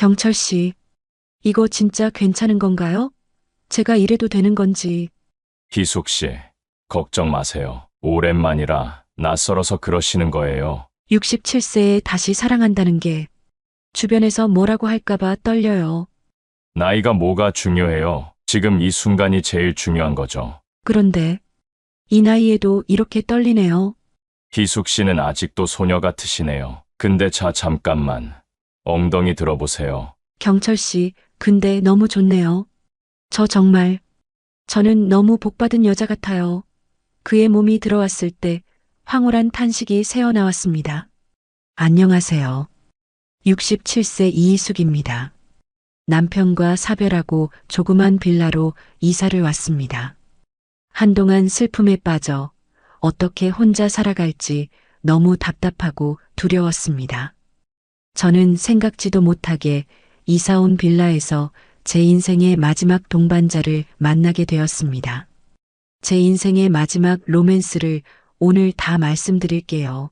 경철 씨, 이거 진짜 괜찮은 건가요? 제가 이래도 되는 건지. 희숙 씨, 걱정 마세요. 오랜만이라 낯설어서 그러시는 거예요. 67세에 다시 사랑한다는 게 주변에서 뭐라고 할까봐 떨려요. 나이가 뭐가 중요해요. 지금 이 순간이 제일 중요한 거죠. 그런데 이 나이에도 이렇게 떨리네요. 희숙 씨는 아직도 소녀 같으시네요. 근데 잠깐만. 엉덩이 들어보세요. 경철 씨, 근데 너무 좋네요. 저는 너무 복받은 여자 같아요. 그의 몸이 들어왔을 때 황홀한 탄식이 새어나왔습니다. 안녕하세요. 67세 이희숙입니다. 남편과 사별하고 조그만 빌라로 이사를 왔습니다. 한동안 슬픔에 빠져 어떻게 혼자 살아갈지 너무 답답하고 두려웠습니다. 저는 생각지도 못하게 이사 온 빌라에서 제 인생의 마지막 동반자를 만나게 되었습니다. 제 인생의 마지막 로맨스를 오늘 다 말씀드릴게요.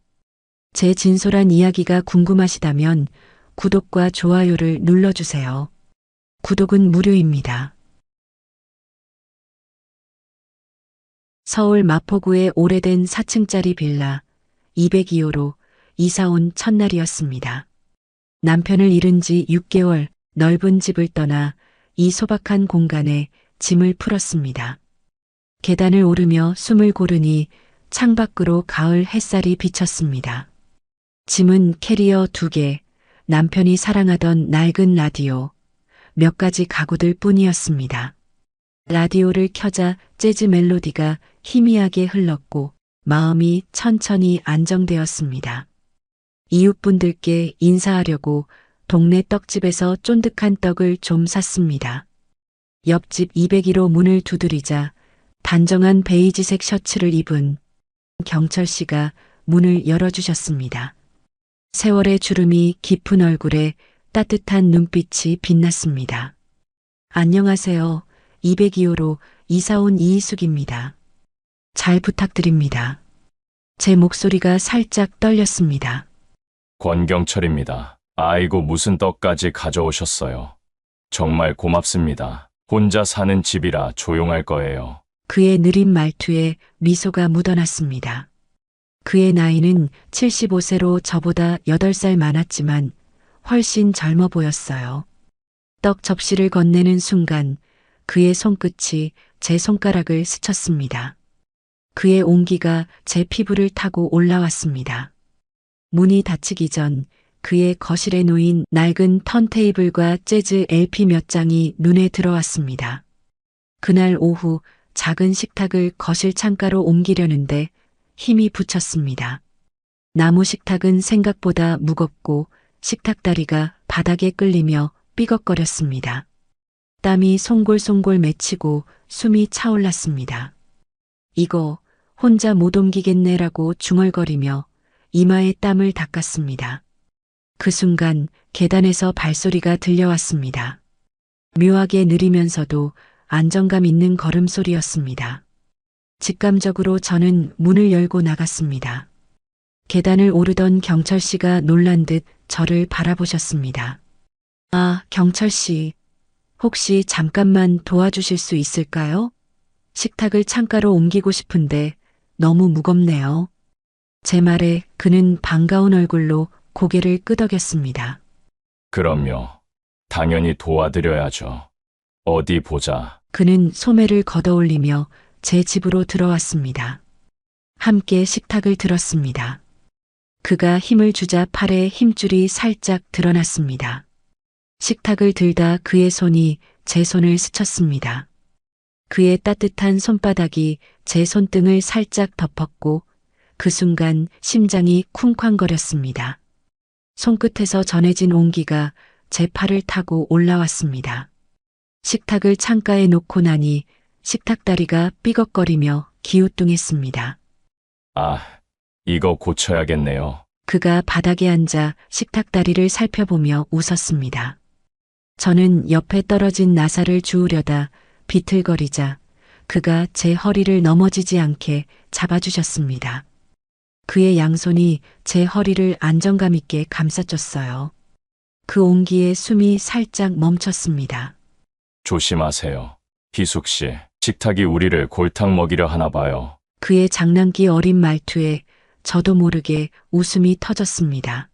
제 진솔한 이야기가 궁금하시다면 구독과 좋아요를 눌러주세요. 구독은 무료입니다. 서울 마포구의 오래된 4층짜리 빌라 202호로 이사 온 첫날이었습니다. 남편을 잃은 지 6개월 넓은 집을 떠나 이 소박한 공간에 짐을 풀었습니다. 계단을 오르며 숨을 고르니 창밖으로 가을 햇살이 비쳤습니다. 짐은 캐리어 2개, 남편이 사랑하던 낡은 라디오, 몇 가지 가구들 뿐이었습니다. 라디오를 켜자 재즈 멜로디가 희미하게 흘렀고 마음이 천천히 안정되었습니다. 이웃분들께 인사하려고 동네 떡집에서 쫀득한 떡을 좀 샀습니다. 옆집 201호 문을 두드리자 단정한 베이지색 셔츠를 입은 경철 씨가 문을 열어주셨습니다. 세월의 주름이 깊은 얼굴에 따뜻한 눈빛이 빛났습니다. 안녕하세요. 202호로 이사 온 이희숙입니다. 잘 부탁드립니다. 제 목소리가 살짝 떨렸습니다. 권경철입니다. 아이고 무슨 떡까지 가져오셨어요. 정말 고맙습니다. 혼자 사는 집이라 조용할 거예요. 그의 느린 말투에 미소가 묻어났습니다. 그의 나이는 75세로 저보다 8살 많았지만 훨씬 젊어 보였어요. 떡 접시를 건네는 순간 그의 손끝이 제 손가락을 스쳤습니다. 그의 온기가 제 피부를 타고 올라왔습니다. 문이 닫히기 전 그의 거실에 놓인 낡은 턴테이블과 재즈 LP 몇 장이 눈에 들어왔습니다. 그날 오후 작은 식탁을 거실 창가로 옮기려는데 힘이 붙였습니다. 나무 식탁은 생각보다 무겁고 식탁다리가 바닥에 끌리며 삐걱거렸습니다. 땀이 송골송골 맺히고 숨이 차올랐습니다. 이거 혼자 못 옮기겠네라고 중얼거리며 이마에 땀을 닦았습니다. 그 순간 계단에서 발소리가 들려왔습니다. 묘하게 느리면서도 안정감 있는 걸음소리였습니다. 직감적으로 저는 문을 열고 나갔습니다. 계단을 오르던 경철 씨가 놀란 듯 저를 바라보셨습니다. 아, 경철 씨, 혹시 잠깐만 도와주실 수 있을까요? 식탁을 창가로 옮기고 싶은데 너무 무겁네요. 제 말에 그는 반가운 얼굴로 고개를 끄덕였습니다. 그럼요. 당연히 도와드려야죠. 어디 보자. 그는 소매를 걷어올리며 제 집으로 들어왔습니다. 함께 식탁을 들었습니다. 그가 힘을 주자 팔에 힘줄이 살짝 드러났습니다. 식탁을 들다 그의 손이 제 손을 스쳤습니다. 그의 따뜻한 손바닥이 제 손등을 살짝 덮었고 그 순간 심장이 쿵쾅거렸습니다. 손끝에서 전해진 온기가 제 팔을 타고 올라왔습니다. 식탁을 창가에 놓고 나니 식탁다리가 삐걱거리며 기우뚱했습니다. 아, 이거 고쳐야겠네요. 그가 바닥에 앉아 식탁다리를 살펴보며 웃었습니다. 저는 옆에 떨어진 나사를 주우려다 비틀거리자 그가 제 허리를 넘어지지 않게 잡아주셨습니다. 그의 양손이 제 허리를 안정감 있게 감싸줬어요. 그 온기에 숨이 살짝 멈췄습니다. 조심하세요. 희숙 씨, 식탁이 우리를 골탕 먹이려 하나 봐요. 그의 장난기 어린 말투에 저도 모르게 웃음이 터졌습니다.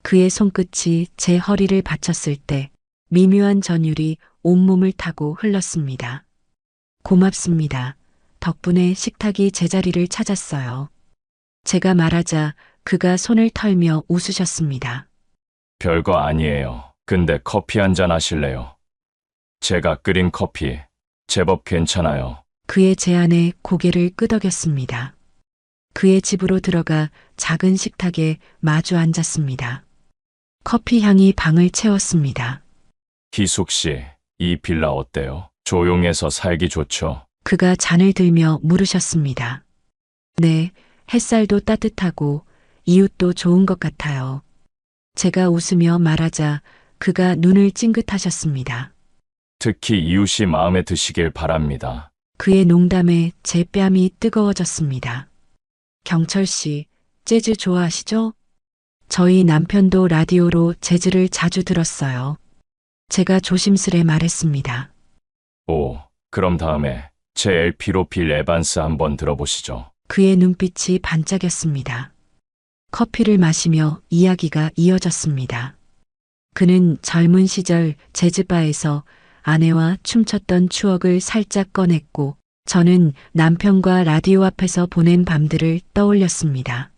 그의 손끝이 제 허리를 받쳤을 때 미묘한 전율이 온몸을 타고 흘렀습니다. 고맙습니다. 덕분에 식탁이 제자리를 찾았어요. 제가 말하자 그가 손을 털며 웃으셨습니다. 별거 아니에요. 근데 커피 한 잔 하실래요? 제가 끓인 커피 제법 괜찮아요. 그의 제안에 고개를 끄덕였습니다. 그의 집으로 들어가 작은 식탁에 마주 앉았습니다. 커피 향이 방을 채웠습니다. 희숙 씨, 이 빌라 어때요? 조용해서 살기 좋죠? 그가 잔을 들며 물으셨습니다. 네, 햇살도 따뜻하고 이웃도 좋은 것 같아요. 제가 웃으며 말하자 그가 눈을 찡긋하셨습니다. 특히 이웃이 마음에 드시길 바랍니다. 그의 농담에 제 뺨이 뜨거워졌습니다. 경철 씨, 재즈 좋아하시죠? 저희 남편도 라디오로 재즈를 자주 들었어요. 제가 조심스레 말했습니다. 오, 그럼 다음에 제 LP로 빌 에반스 한번 들어보시죠. 그의 눈빛이 반짝였습니다. 커피를 마시며 이야기가 이어졌습니다. 그는 젊은 시절 재즈바에서 아내와 춤췄던 추억을 살짝 꺼냈고 저는 남편과 라디오 앞에서 보낸 밤들을 떠올렸습니다.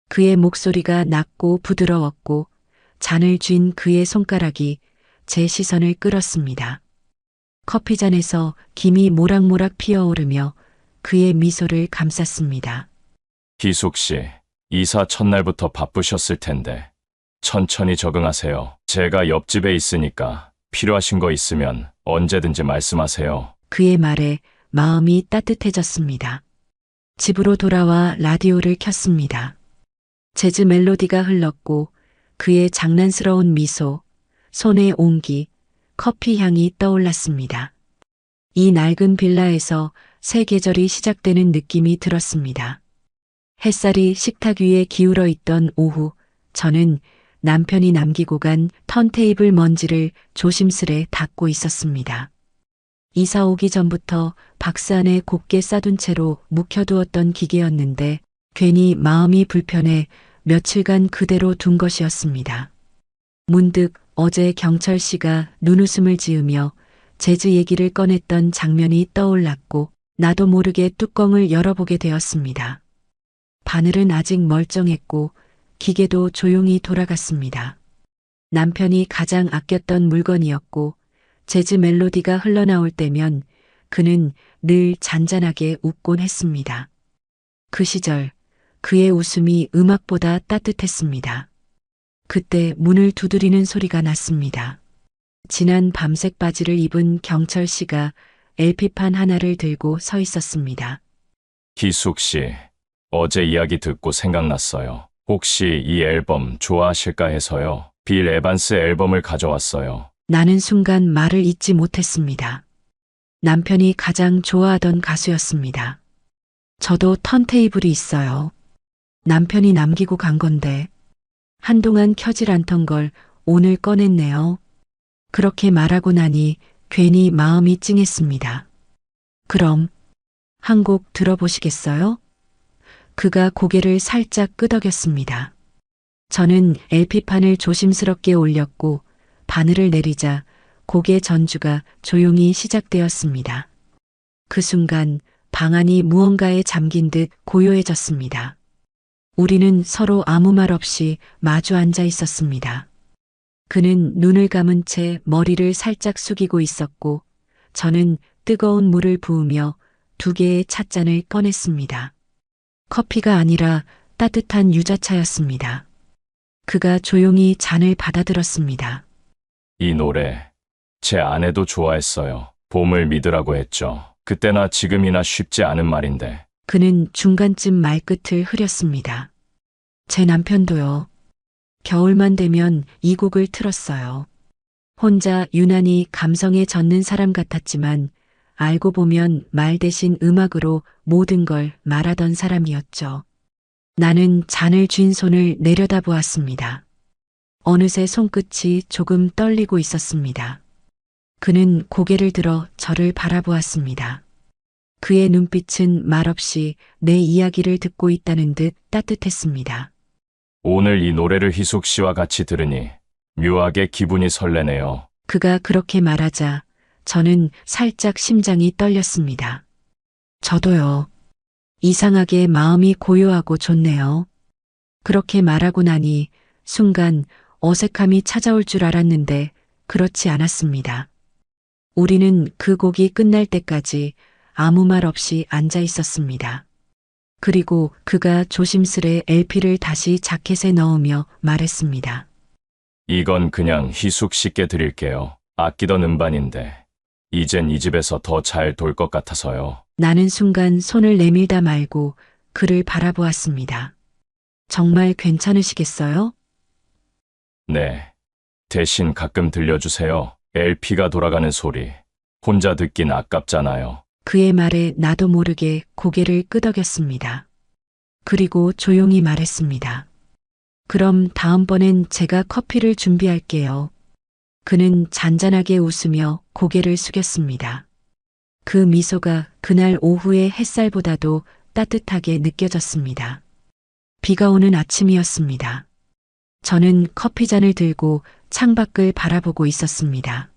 그의 목소리가 낮고 부드러웠고 잔을 쥔 그의 손가락이 제 시선을 끌었습니다. 커피잔에서 김이 모락모락 피어오르며 그의 미소를 감쌌습니다. 희숙 씨, 이사 첫날부터 바쁘셨을 텐데 천천히 적응하세요. 제가 옆집에 있으니까 필요하신 거 있으면 언제든지 말씀하세요. 그의 말에 마음이 따뜻해졌습니다. 집으로 돌아와 라디오를 켰습니다. 재즈 멜로디가 흘렀고 그의 장난스러운 미소, 손의 온기, 커피 향이 떠올랐습니다. 이 낡은 빌라에서 새 계절이 시작되는 느낌이 들었습니다. 햇살이 식탁 위에 기울어 있던 오후, 저는 남편이 남기고 간 턴테이블 먼지를 조심스레 닦고 있었습니다. 이사 오기 전부터 박스 안에 곱게 싸둔 채로 묵혀두었던 기계였는데 괜히 마음이 불편해 며칠간 그대로 둔 것이었습니다. 문득 어제 경철 씨가 눈웃음을 지으며 재즈 얘기를 꺼냈던 장면이 떠올랐고 나도 모르게 뚜껑을 열어보게 되었습니다. 바늘은 아직 멀쩡했고 기계도 조용히 돌아갔습니다. 남편이 가장 아꼈던 물건이었고 재즈 멜로디가 흘러나올 때면 그는 늘 잔잔하게 웃곤 했습니다. 그 시절 그의 웃음이 음악보다 따뜻했습니다. 그때 문을 두드리는 소리가 났습니다. 진한 밤색 바지를 입은 경철 씨가 LP판 하나를 들고 서 있었습니다. 희숙 씨, 어제 이야기 듣고 생각났어요. 혹시 이 앨범 좋아하실까 해서요. 빌 에반스 앨범을 가져왔어요. 나는 순간 말을 잇지 못했습니다. 남편이 가장 좋아하던 가수였습니다. 저도 턴테이블이 있어요. 남편이 남기고 간 건데 한동안 켜질 않던 걸 오늘 꺼냈네요. 그렇게 말하고 나니 괜히 마음이 찡했습니다. 그럼 한 곡 들어보시겠어요? 그가 고개를 살짝 끄덕였습니다. 저는 LP판을 조심스럽게 올렸고 바늘을 내리자 곡의 전주가 조용히 시작되었습니다. 그 순간 방 안이 무언가에 잠긴 듯 고요해졌습니다. 우리는 서로 아무 말 없이 마주 앉아 있었습니다. 그는 눈을 감은 채 머리를 살짝 숙이고 있었고 저는 뜨거운 물을 부으며 2개의 찻잔을 꺼냈습니다. 커피가 아니라 따뜻한 유자차였습니다. 그가 조용히 잔을 받아들었습니다. 이 노래 제 아내도 좋아했어요. 봄을 믿으라고 했죠. 그때나 지금이나 쉽지 않은 말인데. 그는 중간쯤 말끝을 흐렸습니다. 제 남편도요. 겨울만 되면 이 곡을 틀었어요. 혼자 유난히 감성에 젖는 사람 같았지만 알고 보면 말 대신 음악으로 모든 걸 말하던 사람이었죠. 나는 잔을 쥔 손을 내려다보았습니다. 어느새 손끝이 조금 떨리고 있었습니다. 그는 고개를 들어 저를 바라보았습니다. 그의 눈빛은 말없이 내 이야기를 듣고 있다는 듯 따뜻했습니다. 오늘 이 노래를 희숙 씨와 같이 들으니 묘하게 기분이 설레네요. 그가 그렇게 말하자 저는 살짝 심장이 떨렸습니다. 저도요. 이상하게 마음이 고요하고 좋네요. 그렇게 말하고 나니 순간 어색함이 찾아올 줄 알았는데 그렇지 않았습니다. 우리는 그 곡이 끝날 때까지 아무 말 없이 앉아 있었습니다. 그리고 그가 조심스레 LP를 다시 자켓에 넣으며 말했습니다. 이건 그냥 희숙 씨께 드릴게요. 아끼던 음반인데 이젠 이 집에서 더 잘 돌 것 같아서요. 나는 순간 손을 내밀다 말고 그를 바라보았습니다. 정말 괜찮으시겠어요? 네. 대신 가끔 들려주세요. LP가 돌아가는 소리. 혼자 듣긴 아깝잖아요. 그의 말에 나도 모르게 고개를 끄덕였습니다. 그리고 조용히 말했습니다. 그럼 다음번엔 제가 커피를 준비할게요. 그는 잔잔하게 웃으며 고개를 숙였습니다. 그 미소가 그날 오후의 햇살보다도 따뜻하게 느껴졌습니다. 비가 오는 아침이었습니다. 저는 커피잔을 들고 창밖을 바라보고 있었습니다.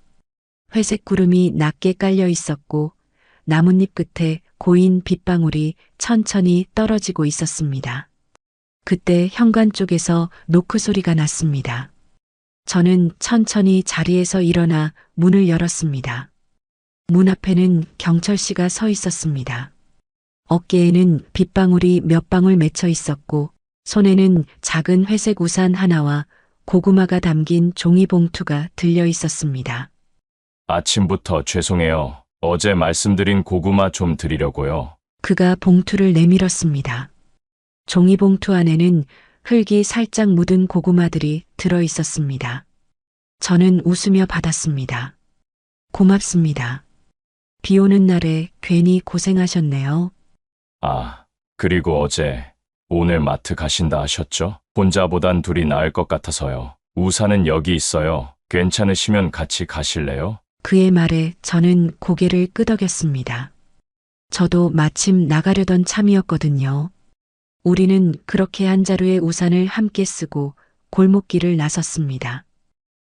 회색 구름이 낮게 깔려 있었고 나뭇잎 끝에 고인 빗방울이 천천히 떨어지고 있었습니다. 그때 현관 쪽에서 노크 소리가 났습니다. 저는 천천히 자리에서 일어나 문을 열었습니다. 문 앞에는 경철 씨가 서 있었습니다. 어깨에는 빗방울이 몇 방울 맺혀 있었고 손에는 작은 회색 우산 하나와 고구마가 담긴 종이봉투가 들려 있었습니다. 아침부터 죄송해요. 어제 말씀드린 고구마 좀 드리려고요. 그가 봉투를 내밀었습니다. 종이봉투 안에는 흙이 살짝 묻은 고구마들이 들어 있었습니다. 저는 웃으며 받았습니다. 고맙습니다. 비 오는 날에 괜히 고생하셨네요. 아, 그리고 오늘 마트 가신다 하셨죠? 혼자보단 둘이 나을 것 같아서요. 우산은 여기 있어요. 괜찮으시면 같이 가실래요? 그의 말에 저는 고개를 끄덕였습니다. 저도 마침 나가려던 참이었거든요. 우리는 그렇게 한 자루의 우산을 함께 쓰고 골목길을 나섰습니다.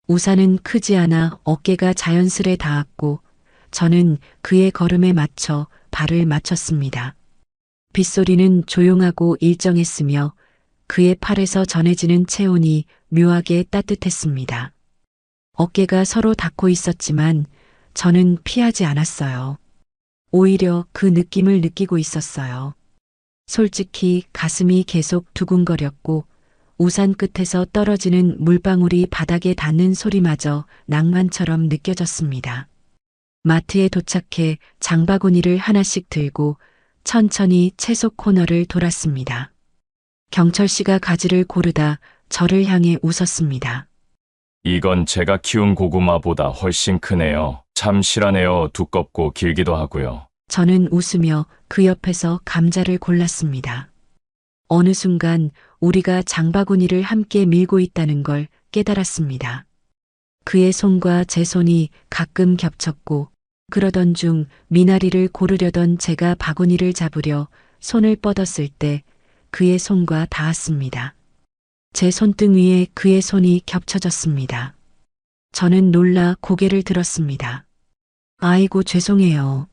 우산은 크지 않아 어깨가 자연스레 닿았고 저는 그의 걸음에 맞춰 발을 맞췄습니다. 빗소리는 조용하고 일정했으며 그의 팔에서 전해지는 체온이 묘하게 따뜻했습니다. 어깨가 서로 닿고 있었지만 저는 피하지 않았어요. 오히려 그 느낌을 느끼고 있었어요. 솔직히 가슴이 계속 두근거렸고 우산 끝에서 떨어지는 물방울이 바닥에 닿는 소리마저 낭만처럼 느껴졌습니다. 마트에 도착해 장바구니를 하나씩 들고 천천히 채소 코너를 돌았습니다. 경철 씨가 가지를 고르다 저를 향해 웃었습니다. 이건 제가 키운 고구마보다 훨씬 크네요. 참 실하네요. 두껍고 길기도 하고요. 저는 웃으며 그 옆에서 감자를 골랐습니다. 어느 순간 우리가 장바구니를 함께 밀고 있다는 걸 깨달았습니다. 그의 손과 제 손이 가끔 겹쳤고 그러던 중 미나리를 고르려던 제가 바구니를 잡으려 손을 뻗었을 때 그의 손과 닿았습니다. 제 손등 위에 그의 손이 겹쳐졌습니다. 저는 놀라 고개를 들었습니다. 아이고 죄송해요.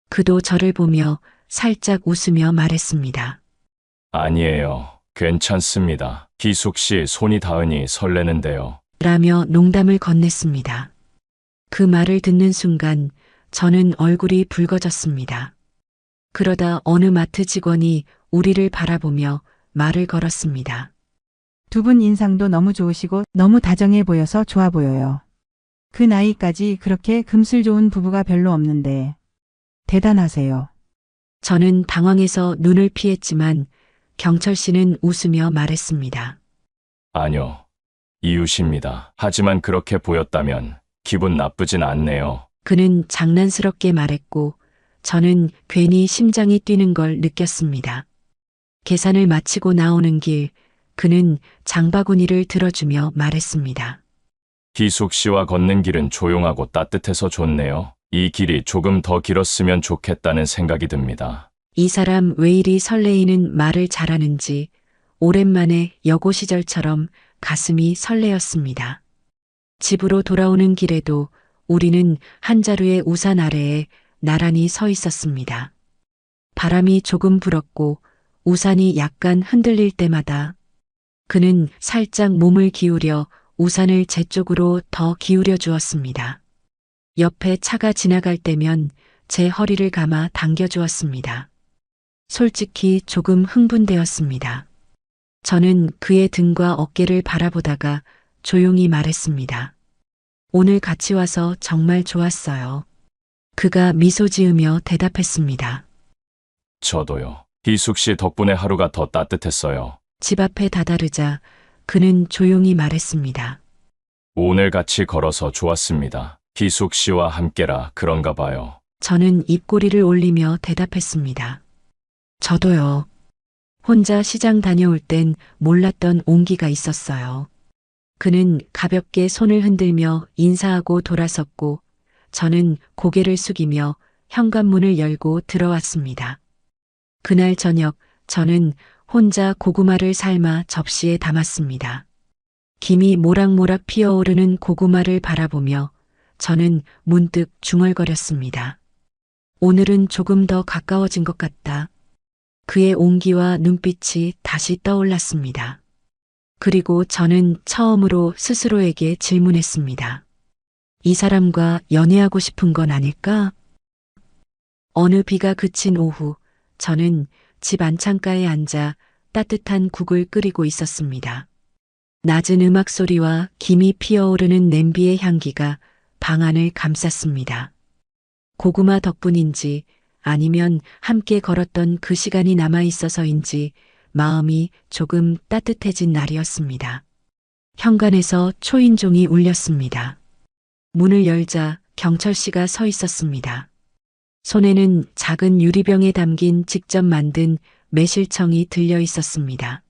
그도 저를 보며 살짝 웃으며 말했습니다. 아니에요. 괜찮습니다. 희숙 씨 손이 닿으니 설레는데요. 라며 농담을 건넸습니다. 그 말을 듣는 순간 저는 얼굴이 붉어졌습니다. 그러다 어느 마트 직원이 우리를 바라보며 말을 걸었습니다. 두 분 인상도 너무 좋으시고 너무 다정해 보여서 좋아 보여요. 그 나이까지 그렇게 금슬 좋은 부부가 별로 없는데 대단하세요. 저는 당황해서 눈을 피했지만 경철 씨는 웃으며 말했습니다. 아니요. 이웃입니다. 하지만 그렇게 보였다면 기분 나쁘진 않네요. 그는 장난스럽게 말했고 저는 괜히 심장이 뛰는 걸 느꼈습니다. 계산을 마치고 나오는 길 그는 장바구니를 들어주며 말했습니다. 희숙 씨와 걷는 길은 조용하고 따뜻해서 좋네요. 이 길이 조금 더 길었으면 좋겠다는 생각이 듭니다. 이 사람 왜 이리 설레이는 말을 잘하는지 오랜만에 여고 시절처럼 가슴이 설레었습니다. 집으로 돌아오는 길에도 우리는 한 자루의 우산 아래에 나란히 서 있었습니다. 바람이 조금 불었고 우산이 약간 흔들릴 때마다 그는 살짝 몸을 기울여 우산을 제 쪽으로 더 기울여 주었습니다. 옆에 차가 지나갈 때면 제 허리를 감아 당겨 주었습니다. 솔직히 조금 흥분되었습니다. 저는 그의 등과 어깨를 바라보다가 조용히 말했습니다. 오늘 같이 와서 정말 좋았어요. 그가 미소 지으며 대답했습니다. 저도요. 희숙 씨 덕분에 하루가 더 따뜻했어요. 집 앞에 다다르자 그는 조용히 말했습니다. 오늘 같이 걸어서 좋았습니다. 희숙 씨와 함께라 그런가 봐요. 저는 입꼬리를 올리며 대답했습니다. 저도요. 혼자 시장 다녀올 땐 몰랐던 온기가 있었어요. 그는 가볍게 손을 흔들며 인사하고 돌아섰고 저는 고개를 숙이며 현관문을 열고 들어왔습니다. 그날 저녁 저는 혼자 고구마를 삶아 접시에 담았습니다. 김이 모락모락 피어오르는 고구마를 바라보며 저는 문득 중얼거렸습니다. 오늘은 조금 더 가까워진 것 같다. 그의 온기와 눈빛이 다시 떠올랐습니다. 그리고 저는 처음으로 스스로에게 질문했습니다. 이 사람과 연애하고 싶은 건 아닐까? 어느 비가 그친 오후, 저는 집 안창가에 앉아 따뜻한 국을 끓이고 있었습니다. 낮은 음악 소리와 김이 피어오르는 냄비의 향기가 방 안을 감쌌습니다. 고구마 덕분인지 아니면 함께 걸었던 그 시간이 남아 있어서인지 마음이 조금 따뜻해진 날이었습니다. 현관에서 초인종이 울렸습니다. 문을 열자 경철 씨가 서 있었습니다. 손에는 작은 유리병에 담긴 직접 만든 매실청이 들려 있었습니다.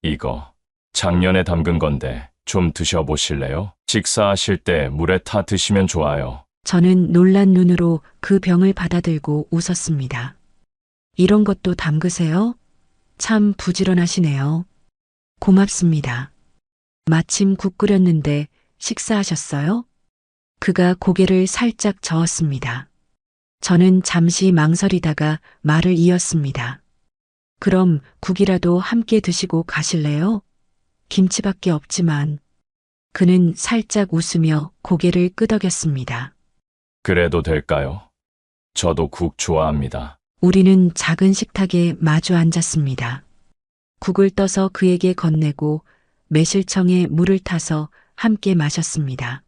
이거 작년에 담근 건데 좀 드셔보실래요? 식사하실 때 물에 타 드시면 좋아요. 저는 놀란 눈으로 그 병을 받아들고 웃었습니다. 이런 것도 담그세요? 참 부지런하시네요. 고맙습니다. 마침 국 끓였는데 식사하셨어요? 그가 고개를 살짝 저었습니다. 저는 잠시 망설이다가 말을 이었습니다. 그럼 국이라도 함께 드시고 가실래요? 김치밖에 없지만. 그는 살짝 웃으며 고개를 끄덕였습니다. 그래도 될까요? 저도 국 좋아합니다. 우리는 작은 식탁에 마주 앉았습니다. 국을 떠서 그에게 건네고 매실청에 물을 타서 함께 마셨습니다.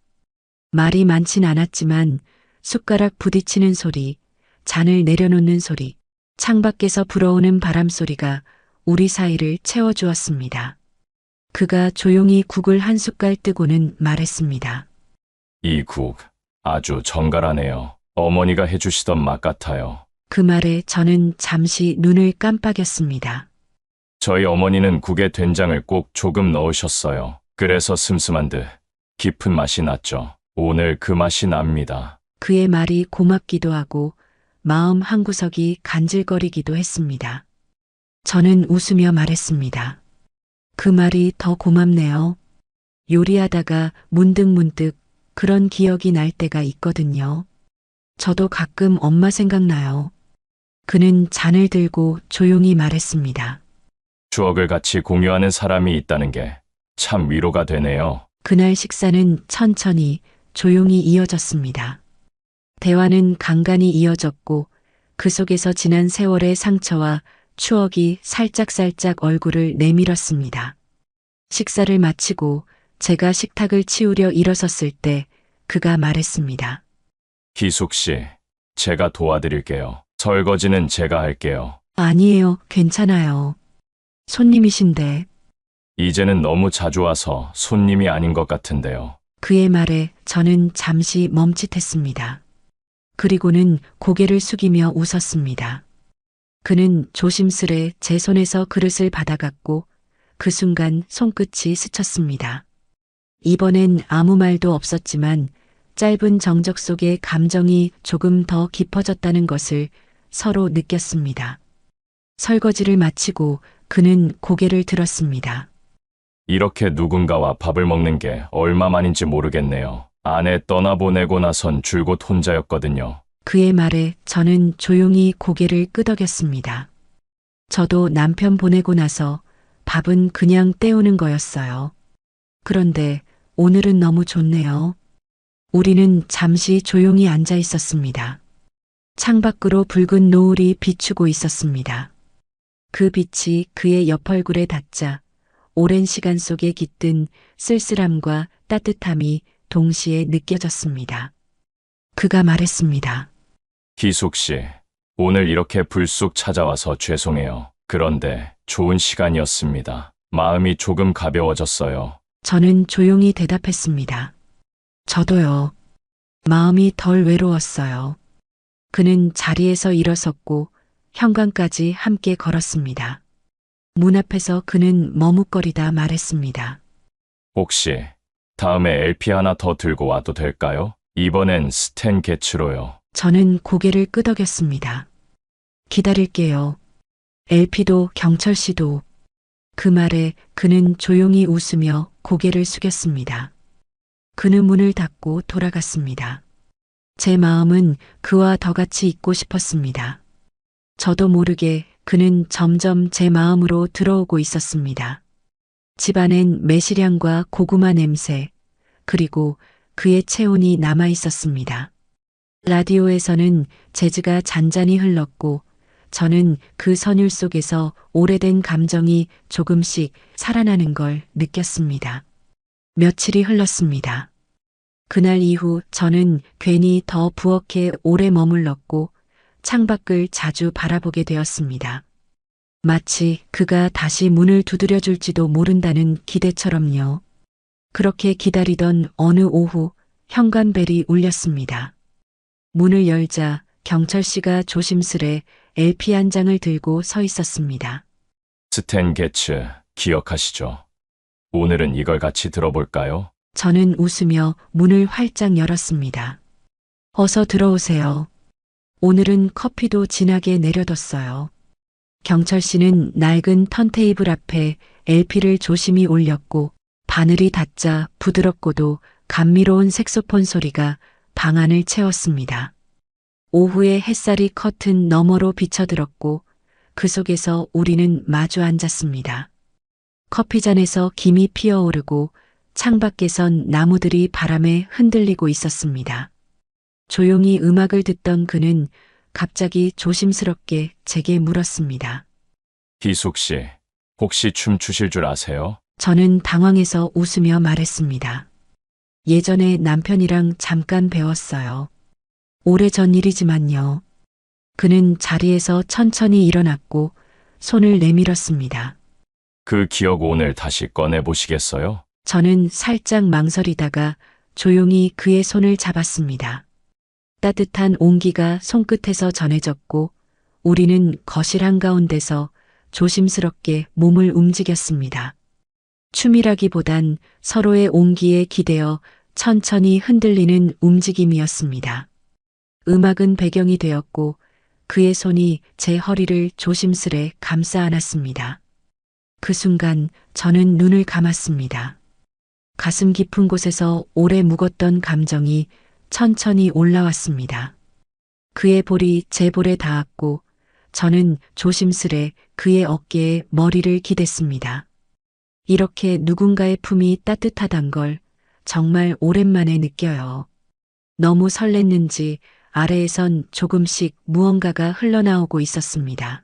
말이 많진 않았지만 숟가락 부딪히는 소리, 잔을 내려놓는 소리, 창밖에서 불어오는 바람 소리가 우리 사이를 채워주었습니다. 그가 조용히 국을 한 숟갈 뜨고는 말했습니다. 이 국 아주 정갈하네요. 어머니가 해주시던 맛 같아요. 그 말에 저는 잠시 눈을 깜빡였습니다. 저희 어머니는 국에 된장을 꼭 조금 넣으셨어요. 그래서 슴슴한 듯 깊은 맛이 났죠. 오늘 그 맛이 납니다. 그의 말이 고맙기도 하고 마음 한구석이 간질거리기도 했습니다. 저는 웃으며 말했습니다. 그 말이 더 고맙네요. 요리하다가 문득문득 그런 기억이 날 때가 있거든요. 저도 가끔 엄마 생각나요. 그는 잔을 들고 조용히 말했습니다. 추억을 같이 공유하는 사람이 있다는 게 참 위로가 되네요. 그날 식사는 천천히 조용히 이어졌습니다. 대화는 간간히 이어졌고 그 속에서 지난 세월의 상처와 추억이 살짝살짝 얼굴을 내밀었습니다. 식사를 마치고 제가 식탁을 치우려 일어섰을 때 그가 말했습니다. 희숙 씨, 제가 도와드릴게요. 설거지는 제가 할게요. 아니에요, 괜찮아요. 손님이신데. 이제는 너무 자주 와서 손님이 아닌 것 같은데요. 그의 말에 저는 잠시 멈칫했습니다. 그리고는 고개를 숙이며 웃었습니다. 그는 조심스레 제 손에서 그릇을 받아갔고 그 순간 손끝이 스쳤습니다. 이번엔 아무 말도 없었지만 짧은 정적 속에 감정이 조금 더 깊어졌다는 것을 서로 느꼈습니다. 설거지를 마치고 그는 고개를 들었습니다. 이렇게 누군가와 밥을 먹는 게 얼마만인지 모르겠네요. 아내 떠나보내고 나선 줄곧 혼자였거든요. 그의 말에 저는 조용히 고개를 끄덕였습니다. 저도 남편 보내고 나서 밥은 그냥 때우는 거였어요. 그런데 오늘은 너무 좋네요. 우리는 잠시 조용히 앉아 있었습니다. 창밖으로 붉은 노을이 비추고 있었습니다. 그 빛이 그의 옆얼굴에 닿자 오랜 시간 속에 깃든 쓸쓸함과 따뜻함이 동시에 느껴졌습니다. 그가 말했습니다. 희숙 씨, 오늘 이렇게 불쑥 찾아와서 죄송해요. 그런데 좋은 시간이었습니다. 마음이 조금 가벼워졌어요. 저는 조용히 대답했습니다. 저도요. 마음이 덜 외로웠어요. 그는 자리에서 일어섰고 현관까지 함께 걸었습니다. 문 앞에서 그는 머뭇거리다 말했습니다. 혹시 다음에 LP 하나 더 들고 와도 될까요? 이번엔 스탠 게츠로요. 저는 고개를 끄덕였습니다. 기다릴게요. LP도 경철 씨도. 그 말에 그는 조용히 웃으며 고개를 숙였습니다. 그는 문을 닫고 돌아갔습니다. 제 마음은 그와 더 같이 있고 싶었습니다. 저도 모르게 그는 점점 제 마음으로 들어오고 있었습니다. 집안엔 매실향과 고구마 냄새, 그리고 그의 체온이 남아 있었습니다. 라디오에서는 재즈가 잔잔히 흘렀고, 저는 그 선율 속에서 오래된 감정이 조금씩 살아나는 걸 느꼈습니다. 며칠이 흘렀습니다. 그날 이후 저는 괜히 더 부엌에 오래 머물렀고 창밖을 자주 바라보게 되었습니다. 마치 그가 다시 문을 두드려 줄지도 모른다는 기대처럼요. 그렇게 기다리던 어느 오후 현관벨이 울렸습니다. 문을 열자 경철 씨가 조심스레 LP 한 장을 들고 서 있었습니다. 스탠 게츠 기억하시죠? 오늘은 이걸 같이 들어볼까요? 저는 웃으며 문을 활짝 열었습니다. 어서 들어오세요. 오늘은 커피도 진하게 내려뒀어요. 경철 씨는 낡은 턴테이블 앞에 LP를 조심히 올렸고 바늘이 닿자 부드럽고도 감미로운 색소폰 소리가 방 안을 채웠습니다. 오후의 햇살이 커튼 너머로 비쳐들었고 그 속에서 우리는 마주 앉았습니다. 커피잔에서 김이 피어오르고 창밖에선 나무들이 바람에 흔들리고 있었습니다. 조용히 음악을 듣던 그는 갑자기 조심스럽게 제게 물었습니다. 희숙 씨, 혹시 춤 추실 줄 아세요? 저는 당황해서 웃으며 말했습니다. 예전에 남편이랑 잠깐 배웠어요. 오래전 일이지만요. 그는 자리에서 천천히 일어났고 손을 내밀었습니다. 그 기억 오늘 다시 꺼내보시겠어요? 저는 살짝 망설이다가 조용히 그의 손을 잡았습니다. 따뜻한 온기가 손끝에서 전해졌고 우리는 거실 한가운데서 조심스럽게 몸을 움직였습니다. 춤이라기보단 서로의 온기에 기대어 천천히 흔들리는 움직임이었습니다. 음악은 배경이 되었고 그의 손이 제 허리를 조심스레 감싸 안았습니다. 그 순간 저는 눈을 감았습니다. 가슴 깊은 곳에서 오래 묵었던 감정이 천천히 올라왔습니다. 그의 볼이 제 볼에 닿았고 저는 조심스레 그의 어깨에 머리를 기댔습니다. 이렇게 누군가의 품이 따뜻하단 걸 정말 오랜만에 느껴요. 너무 설렜는지 아래에선 조금씩 무언가가 흘러나오고 있었습니다.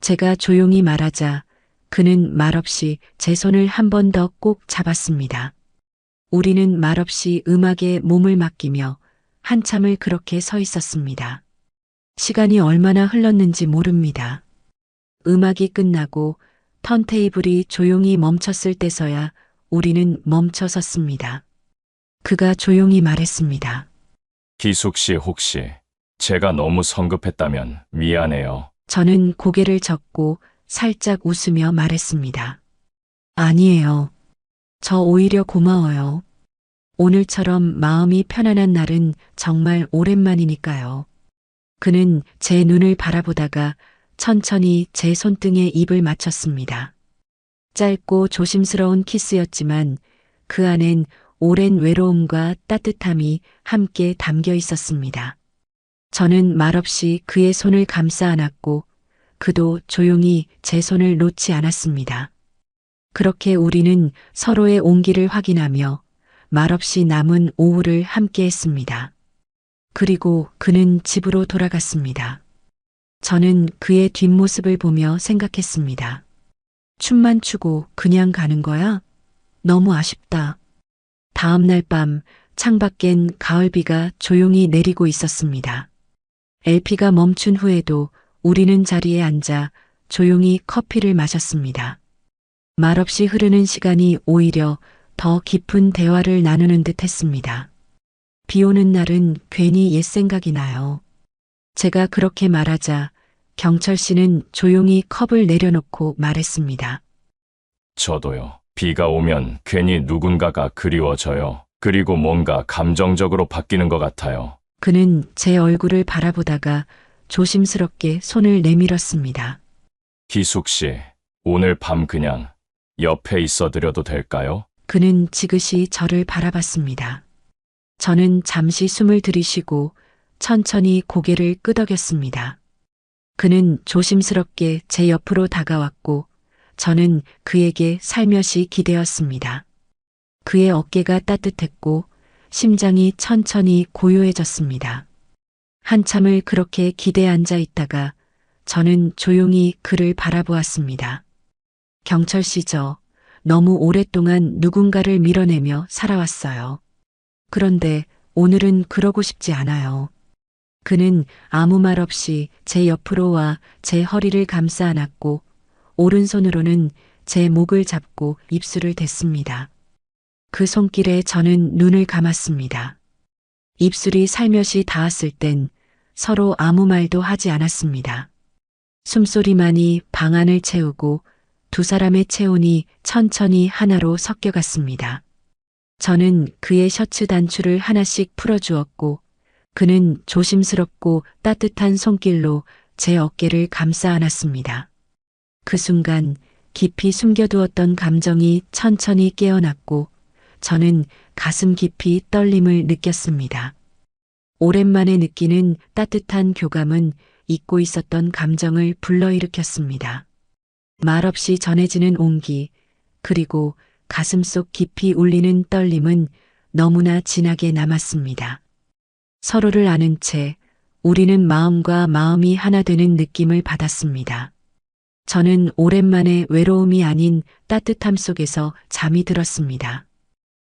제가 조용히 말하자 그는 말없이 제 손을 한 번 더 꼭 잡았습니다. 우리는 말없이 음악에 몸을 맡기며 한참을 그렇게 서 있었습니다. 시간이 얼마나 흘렀는지 모릅니다. 음악이 끝나고 턴테이블이 조용히 멈췄을 때서야 우리는 멈춰 섰습니다. 그가 조용히 말했습니다. 희숙 씨 혹시 제가 너무 성급했다면 미안해요. 저는 고개를 젓고 살짝 웃으며 말했습니다. 아니에요. 저 오히려 고마워요. 오늘처럼 마음이 편안한 날은 정말 오랜만이니까요. 그는 제 눈을 바라보다가 천천히 제 손등에 입을 맞췄습니다. 짧고 조심스러운 키스였지만 그 안엔 오랜 외로움과 따뜻함이 함께 담겨 있었습니다. 저는 말없이 그의 손을 감싸 안았고 그도 조용히 제 손을 놓지 않았습니다. 그렇게 우리는 서로의 온기를 확인하며 말없이 남은 오후를 함께 했습니다. 그리고 그는 집으로 돌아갔습니다. 저는 그의 뒷모습을 보며 생각했습니다. 춤만 추고 그냥 가는 거야? 너무 아쉽다. 다음 날 밤 창밖엔 가을비가 조용히 내리고 있었습니다. LP가 멈춘 후에도 우리는 자리에 앉아 조용히 커피를 마셨습니다. 말없이 흐르는 시간이 오히려 더 깊은 대화를 나누는 듯 했습니다. 비 오는 날은 괜히 옛 생각이 나요. 제가 그렇게 말하자 경철 씨는 조용히 컵을 내려놓고 말했습니다. 저도요. 비가 오면 괜히 누군가가 그리워져요. 그리고 뭔가 감정적으로 바뀌는 것 같아요. 그는 제 얼굴을 바라보다가 조심스럽게 손을 내밀었습니다. 희숙 씨, 오늘 밤 그냥 옆에 있어 드려도 될까요? 그는 지그시 저를 바라봤습니다. 저는 잠시 숨을 들이쉬고 천천히 고개를 끄덕였습니다. 그는 조심스럽게 제 옆으로 다가왔고 저는 그에게 살며시 기대었습니다. 그의 어깨가 따뜻했고 심장이 천천히 고요해졌습니다. 한참을 그렇게 기대에 앉아 있다가 저는 조용히 그를 바라보았습니다. 경철 씨, 저 너무 오랫동안 누군가를 밀어내며 살아왔어요. 그런데 오늘은 그러고 싶지 않아요. 그는 아무 말 없이 제 옆으로 와 제 허리를 감싸 안았고 오른손으로는 제 목을 잡고 입술을 댔습니다. 그 손길에 저는 눈을 감았습니다. 입술이 살며시 닿았을 땐 서로 아무 말도 하지 않았습니다. 숨소리만이 방 안을 채우고 두 사람의 체온이 천천히 하나로 섞여갔습니다. 저는 그의 셔츠 단추를 하나씩 풀어주었고 그는 조심스럽고 따뜻한 손길로 제 어깨를 감싸 안았습니다. 그 순간 깊이 숨겨두었던 감정이 천천히 깨어났고 저는 가슴 깊이 떨림을 느꼈습니다. 오랜만에 느끼는 따뜻한 교감은 잊고 있었던 감정을 불러일으켰습니다. 말없이 전해지는 온기, 그리고 가슴속 깊이 울리는 떨림은 너무나 진하게 남았습니다. 서로를 아는 채 우리는 마음과 마음이 하나 되는 느낌을 받았습니다. 저는 오랜만에 외로움이 아닌 따뜻함 속에서 잠이 들었습니다.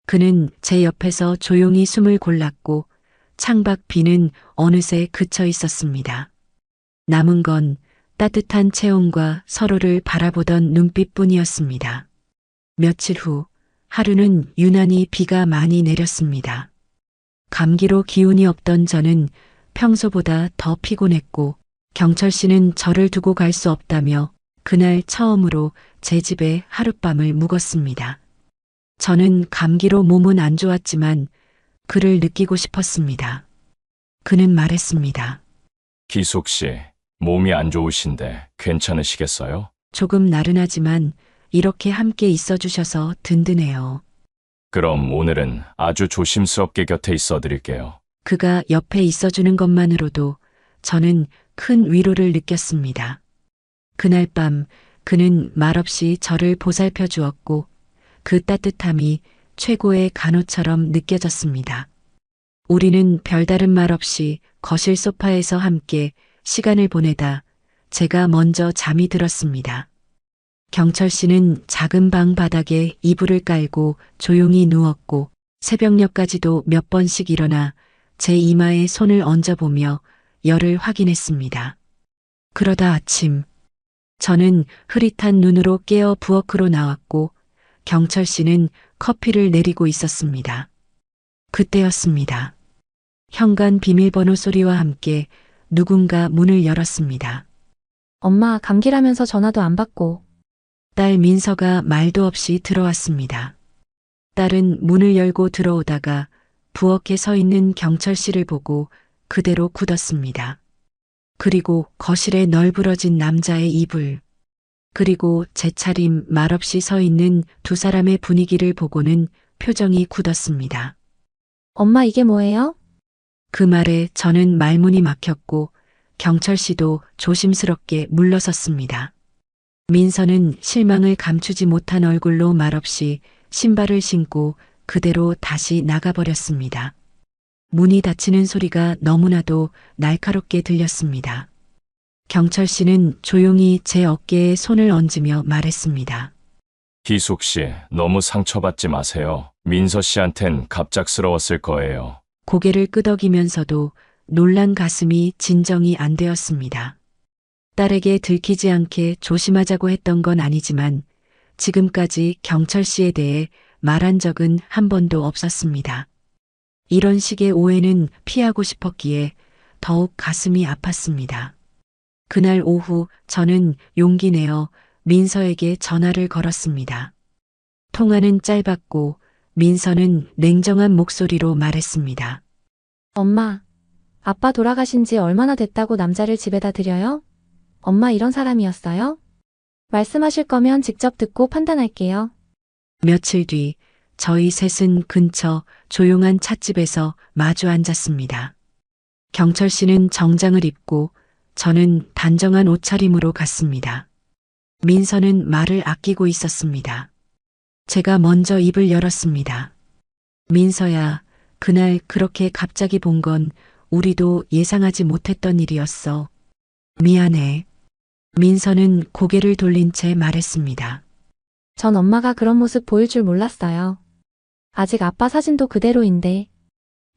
그는 제 옆에서 조용히 숨을 골랐고 창밖 비는 어느새 그쳐 있었습니다. 남은 건 따뜻한 체온과 서로를 바라보던 눈빛뿐이었습니다. 며칠 후 하루는 유난히 비가 많이 내렸습니다. 감기로 기운이 없던 저는 평소보다 더 피곤했고 경철 씨는 저를 두고 갈 수 없다며 그날 처음으로 제 집에 하룻밤을 묵었습니다. 저는 감기로 몸은 안 좋았지만 그를 느끼고 싶었습니다. 그는 말했습니다. 희숙 씨, 몸이 안 좋으신데 괜찮으시겠어요? 조금 나른하지만 이렇게 함께 있어 주셔서 든든해요. 그럼 오늘은 아주 조심스럽게 곁에 있어 드릴게요. 그가 옆에 있어 주는 것만으로도 저는 큰 위로를 느꼈습니다. 그날 밤 그는 말없이 저를 보살펴 주었고 그 따뜻함이 최고의 간호처럼 느껴졌습니다. 우리는 별다른 말 없이 거실 소파에서 함께 시간을 보내다 제가 먼저 잠이 들었습니다. 경철 씨는 작은 방 바닥에 이불을 깔고 조용히 누웠고 새벽녘까지도 몇 번씩 일어나 제 이마에 손을 얹어보며 열을 확인했습니다. 그러다 아침, 저는 흐릿한 눈으로 깨어 부엌으로 나왔고 경철 씨는 커피를 내리고 있었습니다. 그때였습니다. 현관 비밀번호 소리와 함께 누군가 문을 열었습니다. 엄마 감기라면서 전화도 안 받고. 딸 민서가 말도 없이 들어왔습니다. 딸은 문을 열고 들어오다가 부엌에 서 있는 경철 씨를 보고 그대로 굳었습니다. 그리고 거실에 널브러진 남자의 이불, 그리고 제 차림 말없이 서 있는 두 사람의 분위기를 보고는 표정이 굳었습니다. 엄마 이게 뭐예요? 그 말에 저는 말문이 막혔고 경철 씨도 조심스럽게 물러섰습니다. 민서는 실망을 감추지 못한 얼굴로 말없이 신발을 신고 그대로 다시 나가버렸습니다. 문이 닫히는 소리가 너무나도 날카롭게 들렸습니다. 경철 씨는 조용히 제 어깨에 손을 얹으며 말했습니다. 희숙 씨, 너무 상처받지 마세요. 민서 씨한텐 갑작스러웠을 거예요. 고개를 끄덕이면서도 놀란 가슴이 진정이 안 되었습니다. 딸에게 들키지 않게 조심하자고 했던 건 아니지만 지금까지 경철 씨에 대해 말한 적은 한 번도 없었습니다. 이런 식의 오해는 피하고 싶었기에 더욱 가슴이 아팠습니다. 그날 오후 저는 용기 내어 민서에게 전화를 걸었습니다. 통화는 짧았고 민서는 냉정한 목소리로 말했습니다. 엄마, 아빠 돌아가신 지 얼마나 됐다고 남자를 집에다 들여요? 엄마 이런 사람이었어요? 말씀하실 거면 직접 듣고 판단할게요. 며칠 뒤 저희 셋은 근처 조용한 찻집에서 마주 앉았습니다. 경철 씨는 정장을 입고 저는 단정한 옷차림으로 갔습니다. 민서는 말을 아끼고 있었습니다. 제가 먼저 입을 열었습니다. 민서야, 그날 그렇게 갑자기 본 건 우리도 예상하지 못했던 일이었어. 미안해. 민서는 고개를 돌린 채 말했습니다. 전 엄마가 그런 모습 보일 줄 몰랐어요. 아직 아빠 사진도 그대로인데.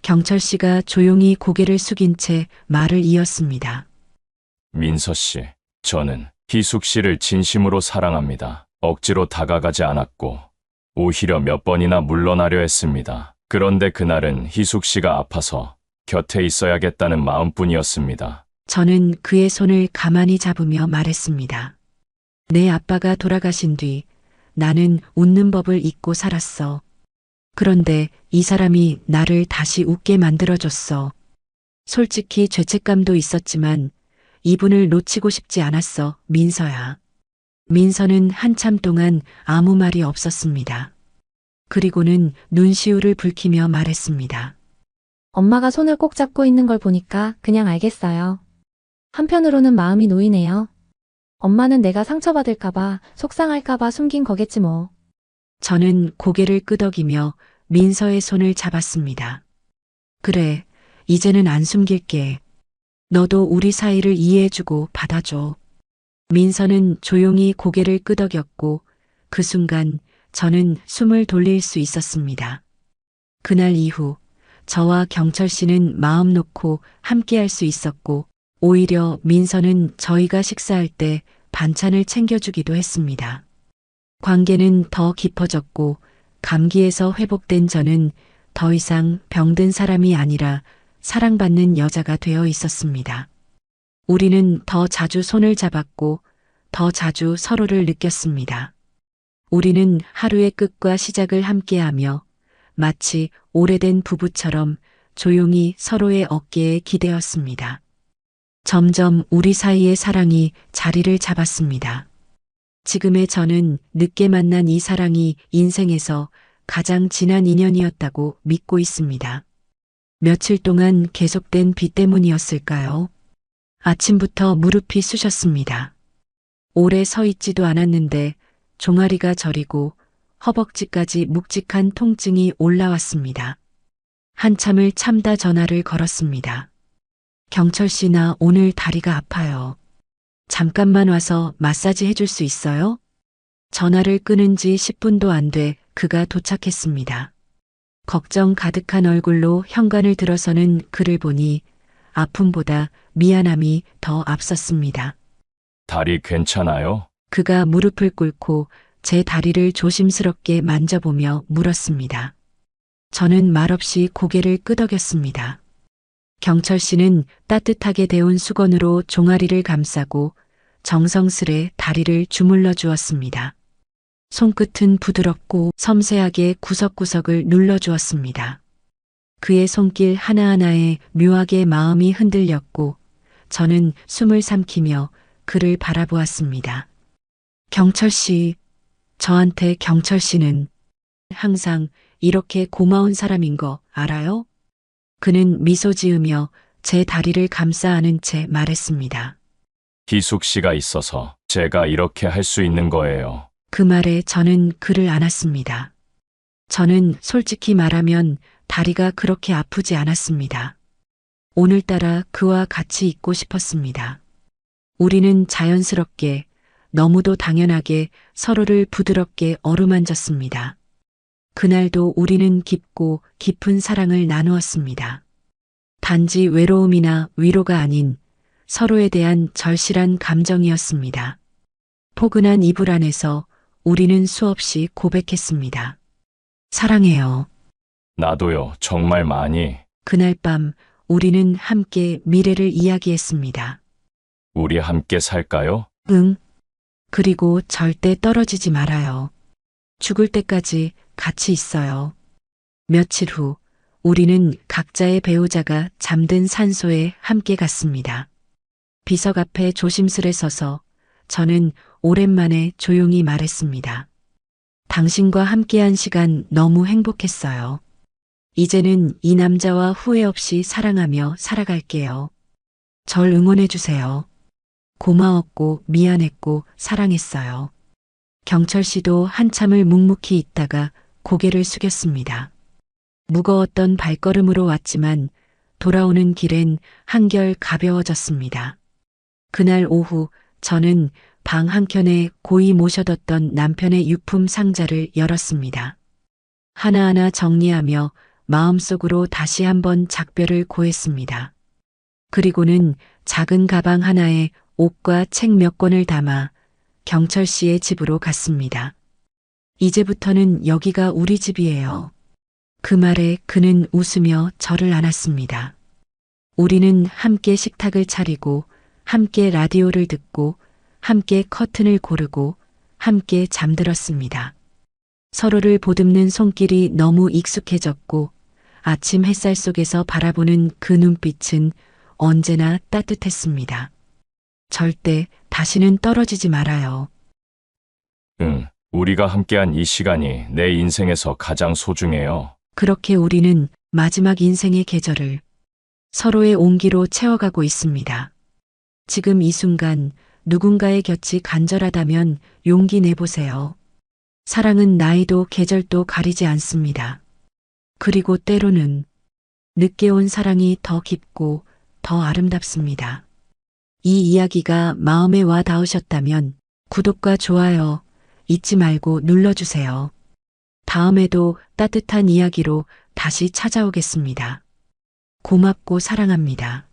경철 씨가 조용히 고개를 숙인 채 말을 이었습니다. 민서 씨, 저는 희숙 씨를 진심으로 사랑합니다. 억지로 다가가지 않았고 오히려 몇 번이나 물러나려 했습니다. 그런데 그날은 희숙 씨가 아파서 곁에 있어야겠다는 마음뿐이었습니다. 저는 그의 손을 가만히 잡으며 말했습니다. 내 아빠가 돌아가신 뒤 나는 웃는 법을 잊고 살았어. 그런데 이 사람이 나를 다시 웃게 만들어줬어. 솔직히 죄책감도 있었지만 이분을 놓치고 싶지 않았어, 민서야. 민서는 한참 동안 아무 말이 없었습니다. 그리고는 눈시울을 붉히며 말했습니다. 엄마가 손을 꼭 잡고 있는 걸 보니까 그냥 알겠어요. 한편으로는 마음이 놓이네요. 엄마는 내가 상처받을까봐, 속상할까봐 숨긴 거겠지 뭐. 저는 고개를 끄덕이며 민서의 손을 잡았습니다. 그래, 이제는 안 숨길게. 너도 우리 사이를 이해해주고 받아줘. 민서는 조용히 고개를 끄덕였고 그 순간 저는 숨을 돌릴 수 있었습니다. 그날 이후 저와 경철 씨는 마음 놓고 함께할 수 있었고 오히려 민서는 저희가 식사할 때 반찬을 챙겨주기도 했습니다. 관계는 더 깊어졌고 감기에서 회복된 저는 더 이상 병든 사람이 아니라 사랑받는 여자가 되어 있었습니다. 우리는 더 자주 손을 잡았고 더 자주 서로를 느꼈습니다. 우리는 하루의 끝과 시작을 함께하며 마치 오래된 부부처럼 조용히 서로의 어깨에 기대었습니다. 점점 우리 사이의 사랑이 자리를 잡았습니다. 지금의 저는 늦게 만난 이 사랑이 인생에서 가장 진한 인연이었다고 믿고 있습니다. 며칠 동안 계속된 비 때문이었을까요? 아침부터 무릎이 쑤셨습니다. 오래 서 있지도 않았는데 종아리가 저리고 허벅지까지 묵직한 통증이 올라왔습니다. 한참을 참다 전화를 걸었습니다. 경철 씨, 나 오늘 다리가 아파요. 잠깐만 와서 마사지 해줄 수 있어요? 전화를 끊은 지 10분도 안 돼 그가 도착했습니다. 걱정 가득한 얼굴로 현관을 들어서는 그를 보니 아픔보다 미안함이 더 앞섰습니다. 다리 괜찮아요? 그가 무릎을 꿇고 제 다리를 조심스럽게 만져보며 물었습니다. 저는 말없이 고개를 끄덕였습니다. 경철 씨는 따뜻하게 데운 수건으로 종아리를 감싸고 정성스레 다리를 주물러 주었습니다. 손끝은 부드럽고 섬세하게 구석구석을 눌러주었습니다. 그의 손길 하나하나에 묘하게 마음이 흔들렸고 저는 숨을 삼키며 그를 바라보았습니다. 경철 씨, 저한테 경철 씨는 항상 이렇게 고마운 사람인 거 알아요? 그는 미소 지으며 제 다리를 감싸 안은 채 말했습니다. 희숙 씨가 있어서 제가 이렇게 할 수 있는 거예요. 그 말에 저는 그를 안았습니다. 저는 솔직히 말하면 다리가 그렇게 아프지 않았습니다. 오늘따라 그와 같이 있고 싶었습니다. 우리는 자연스럽게 너무도 당연하게 서로를 부드럽게 어루만졌습니다. 그날도 우리는 깊고 깊은 사랑을 나누었습니다. 단지 외로움이나 위로가 아닌 서로에 대한 절실한 감정이었습니다. 포근한 이불 안에서 우리는 수없이 고백했습니다. 사랑해요. 나도요, 정말 많이. 그날 밤 우리는 함께 미래를 이야기했습니다. 우리 함께 살까요? 응. 그리고 절대 떨어지지 말아요. 죽을 때까지 같이 있어요. 며칠 후 우리는 각자의 배우자가 잠든 산소에 함께 갔습니다. 비석 앞에 조심스레 서서 저는 오랜만에 조용히 말했습니다. 당신과 함께한 시간 너무 행복했어요. 이제는 이 남자와 후회 없이 사랑하며 살아갈게요. 절 응원해주세요. 고마웠고 미안했고 사랑했어요. 경철 씨도 한참을 묵묵히 있다가 고개를 숙였습니다. 무거웠던 발걸음으로 왔지만 돌아오는 길엔 한결 가벼워졌습니다. 그날 오후 저는 방 한켠에 고이 모셔뒀던 남편의 유품 상자를 열었습니다. 하나하나 정리하며 마음속으로 다시 한번 작별을 고했습니다. 그리고는 작은 가방 하나에 옷과 책 몇 권을 담아 경철 씨의 집으로 갔습니다. 이제부터는 여기가 우리 집이에요. 그 말에 그는 웃으며 저를 안았습니다. 우리는 함께 식탁을 차리고 함께 라디오를 듣고 함께 커튼을 고르고 함께 잠들었습니다. 서로를 보듬는 손길이 너무 익숙해졌고 아침 햇살 속에서 바라보는 그 눈빛은 언제나 따뜻했습니다. 절대 다시는 떨어지지 말아요. 응, 우리가 함께한 이 시간이 내 인생에서 가장 소중해요. 그렇게 우리는 마지막 인생의 계절을 서로의 온기로 채워가고 있습니다. 지금 이 순간 누군가의 곁이 간절하다면 용기 내보세요. 사랑은 나이도 계절도 가리지 않습니다. 그리고 때로는 늦게 온 사랑이 더 깊고 더 아름답습니다. 이 이야기가 마음에 와 닿으셨다면 구독과 좋아요 잊지 말고 눌러주세요. 다음에도 따뜻한 이야기로 다시 찾아오겠습니다. 고맙고 사랑합니다.